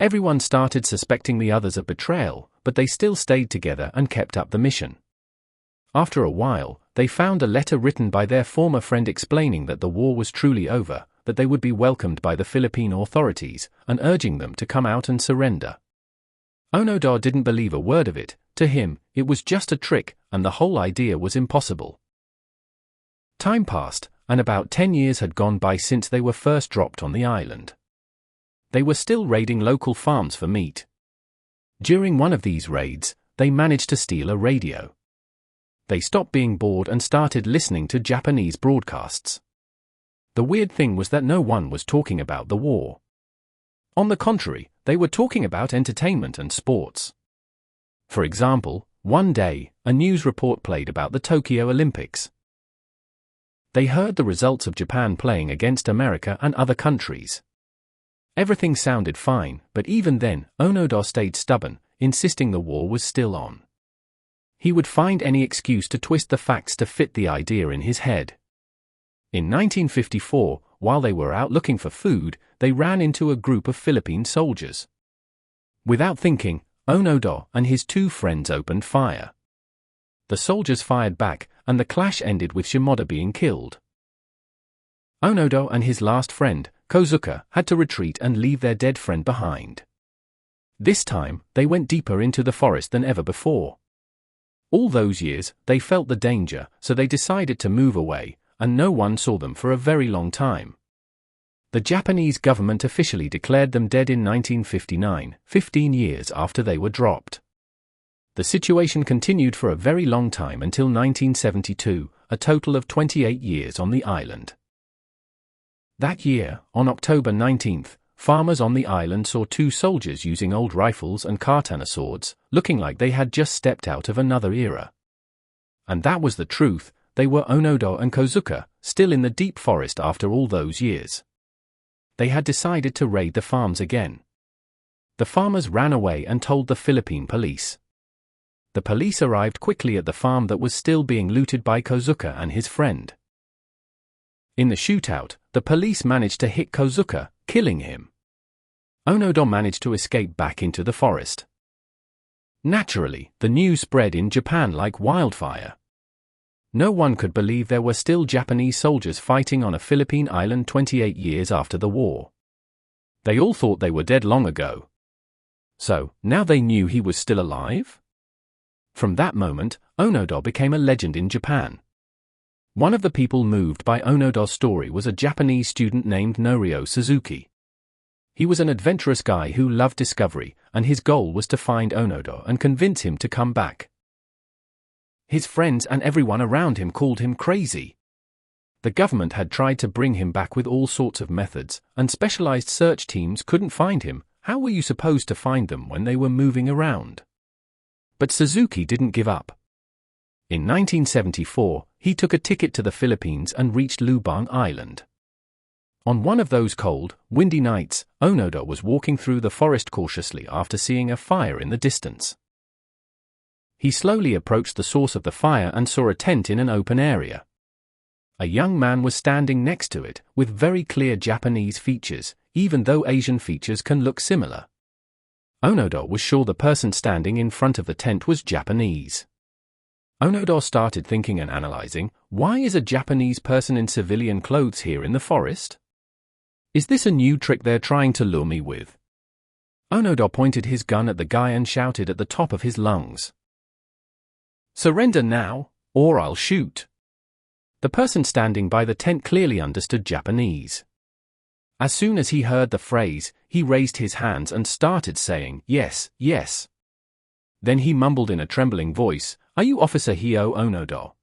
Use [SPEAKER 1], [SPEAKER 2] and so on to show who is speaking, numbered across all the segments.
[SPEAKER 1] Everyone started suspecting the others of betrayal, but they still stayed together and kept up the mission. After a while, they found a letter written by their former friend explaining that the war was truly over, that they would be welcomed by the Philippine authorities, and urging them to come out and surrender. Onoda didn't believe a word of it. To him, it was just a trick, and the whole idea was impossible. Time passed, and about 10 years had gone by since they were first dropped on the island. They were still raiding local farms for meat. During one of these raids, they managed to steal a radio. They stopped being bored and started listening to Japanese broadcasts. The weird thing was that no one was talking about the war. On the contrary, they were talking about entertainment and sports. For example, one day, a news report played about the Tokyo Olympics. They heard the results of Japan playing against America and other countries. Everything sounded fine, but even then, Onoda stayed stubborn, insisting the war was still on. He would find any excuse to twist the facts to fit the idea in his head. In 1954, while they were out looking for food, they ran into a group of Philippine soldiers. Without thinking, Onoda and his two friends opened fire. The soldiers fired back, and the clash ended with Shimoda being killed. Onoda and his last friend, Kozuka, had to retreat and leave their dead friend behind. This time, they went deeper into the forest than ever before. All those years, they felt the danger, so they decided to move away, and no one saw them for a very long time. The Japanese government officially declared them dead in 1959, 15 years after they were dropped. The situation continued for a very long time until 1972, a total of 28 years on the island. That year, on October 19th, farmers on the island saw two soldiers using old rifles and katana swords, looking like they had just stepped out of another era. And that was the truth, they were Onoda and Kozuka, still in the deep forest after all those years. They had decided to raid the farms again. The farmers ran away and told the Philippine police. The police arrived quickly at the farm that was still being looted by Kozuka and his friend. In the shootout, the police managed to hit Kozuka, killing him. Onoda managed to escape back into the forest. Naturally, the news spread in Japan like wildfire. No one could believe there were still Japanese soldiers fighting on a Philippine island 28 years after the war. They all thought they were dead long ago. So, now they knew he was still alive? From that moment, Onoda became a legend in Japan. One of the people moved by Onoda's story was a Japanese student named Norio Suzuki. He was an adventurous guy who loved discovery, and his goal was to find Onoda and convince him to come back. His friends and everyone around him called him crazy. The government had tried to bring him back with all sorts of methods, and specialized search teams couldn't find him. How were you supposed to find them when they were moving around? But Suzuki didn't give up. In 1974, he took a ticket to the Philippines and reached Lubang Island. On one of those cold, windy nights, Onoda was walking through the forest cautiously after seeing a fire in the distance. He slowly approached the source of the fire and saw a tent in an open area. A young man was standing next to it, with very clear Japanese features, even though Asian features can look similar. Onoda was sure the person standing in front of the tent was Japanese. Onoda started thinking and analyzing, why is a Japanese person in civilian clothes here in the forest? Is this a new trick they're trying to lure me with? Onoda pointed his gun at the guy and shouted at the top of his lungs. Surrender now, or I'll shoot. The person standing by the tent clearly understood Japanese. As soon as he heard the phrase, he raised his hands and started saying, yes, yes. Then he mumbled in a trembling voice, are you Officer Hio Onoda?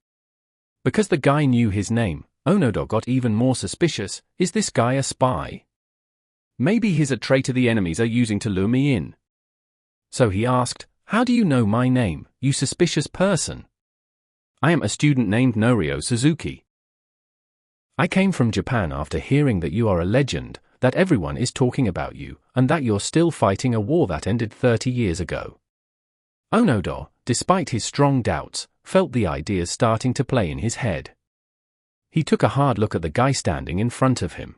[SPEAKER 1] Because the guy knew his name, Onoda got even more suspicious. Is this guy a spy? Maybe he's a traitor the enemies are using to lure me in. So he asked, how do you know my name, you suspicious person? I am a student named Norio Suzuki. I came from Japan after hearing that you are a legend, that everyone is talking about you, and that you're still fighting a war that ended 30 years ago. Onoda, despite his strong doubts, felt the ideas starting to play in his head. He took a hard look at the guy standing in front of him.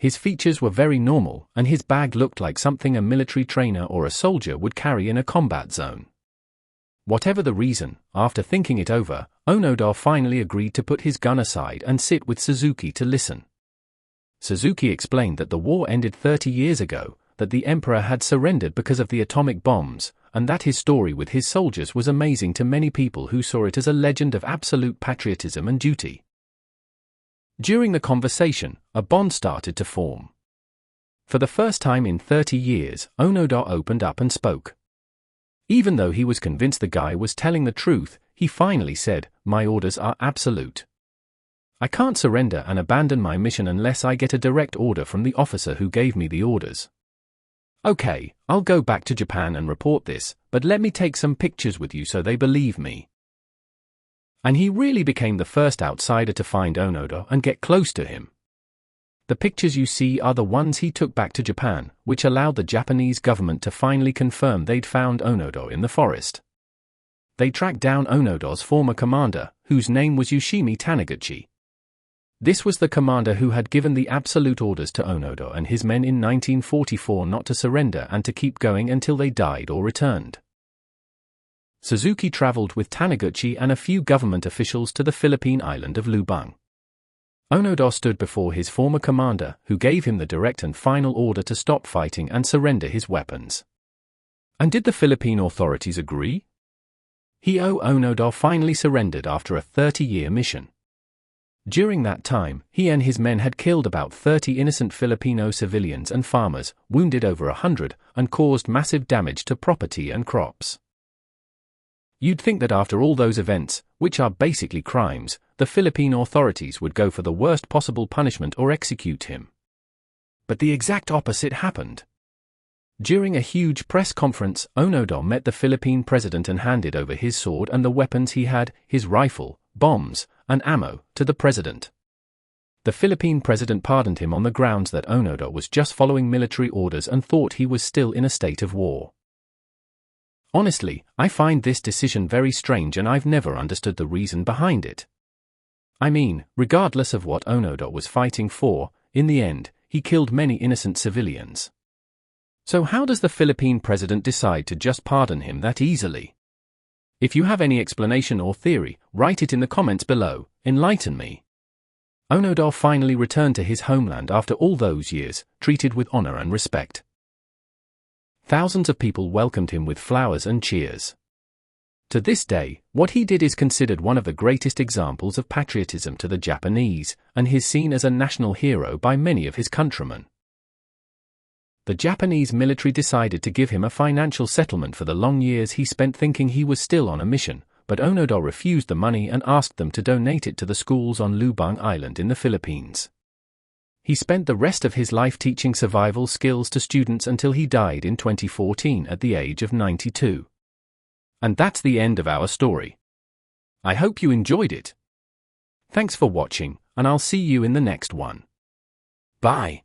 [SPEAKER 1] His features were very normal, and his bag looked like something a military trainer or a soldier would carry in a combat zone. Whatever the reason, after thinking it over, Onoda finally agreed to put his gun aside and sit with Suzuki to listen. Suzuki explained that the war ended 30 years ago, that the emperor had surrendered because of the atomic bombs, and that his story with his soldiers was amazing to many people who saw it as a legend of absolute patriotism and duty. During the conversation, a bond started to form. For the first time in 30 years, Onoda opened up and spoke. Even though he was convinced the guy was telling the truth, he finally said, "My orders are absolute. I can't surrender and abandon my mission unless I get a direct order from the officer who gave me the orders. Okay, I'll go back to Japan and report this, but let me take some pictures with you so they believe me." And he really became the first outsider to find Onoda and get close to him. The pictures you see are the ones he took back to Japan, which allowed the Japanese government to finally confirm they'd found Onoda in the forest. They tracked down Onoda's former commander, whose name was Yoshimi Taniguchi. This was the commander who had given the absolute orders to Onoda and his men in 1944 not to surrender and to keep going until they died or returned. Suzuki traveled with Taniguchi and a few government officials to the Philippine island of Lubang. Onoda stood before his former commander, who gave him the direct and final order to stop fighting and surrender his weapons. And did the Philippine authorities agree? Onoda finally surrendered after a 30-year mission. During that time, he and his men had killed about 30 innocent Filipino civilians and farmers, wounded over 100, and caused massive damage to property and crops. You'd think that after all those events, which are basically crimes, the Philippine authorities would go for the worst possible punishment or execute him. But the exact opposite happened. During a huge press conference, Onoda met the Philippine president and handed over his sword and the weapons he had, his rifle, bombs, and ammo, to the president. The Philippine president pardoned him on the grounds that Onoda was just following military orders and thought he was still in a state of war. Honestly, I find this decision very strange and I've never understood the reason behind it. I mean, regardless of what Onoda was fighting for, in the end, he killed many innocent civilians. So how does the Philippine president decide to just pardon him that easily? If you have any explanation or theory, write it in the comments below, enlighten me. Onoda finally returned to his homeland after all those years, treated with honor and respect. Thousands of people welcomed him with flowers and cheers. To this day, what he did is considered one of the greatest examples of patriotism to the Japanese, and is seen as a national hero by many of his countrymen. The Japanese military decided to give him a financial settlement for the long years he spent thinking he was still on a mission, but Onoda refused the money and asked them to donate it to the schools on Lubang Island in the Philippines. He spent the rest of his life teaching survival skills to students until he died in 2014 at the age of 92. And that's the end of our story. I hope you enjoyed it. Thanks for watching, and I'll see you in the next one. Bye.